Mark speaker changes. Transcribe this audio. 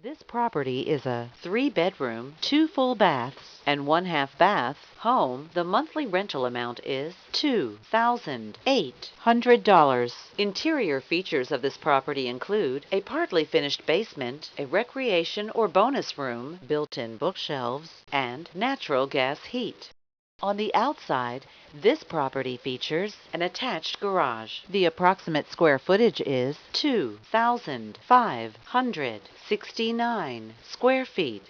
Speaker 1: This property is a 3-bedroom, 2 full baths, and 1/2 bath home. The monthly rental amount is $2,800. Interior features of this property include a partly finished basement, a recreation or bonus room, built-in bookshelves, and natural gas heat. On the outside, this property features an attached garage. The approximate square footage is 2,569 square feet.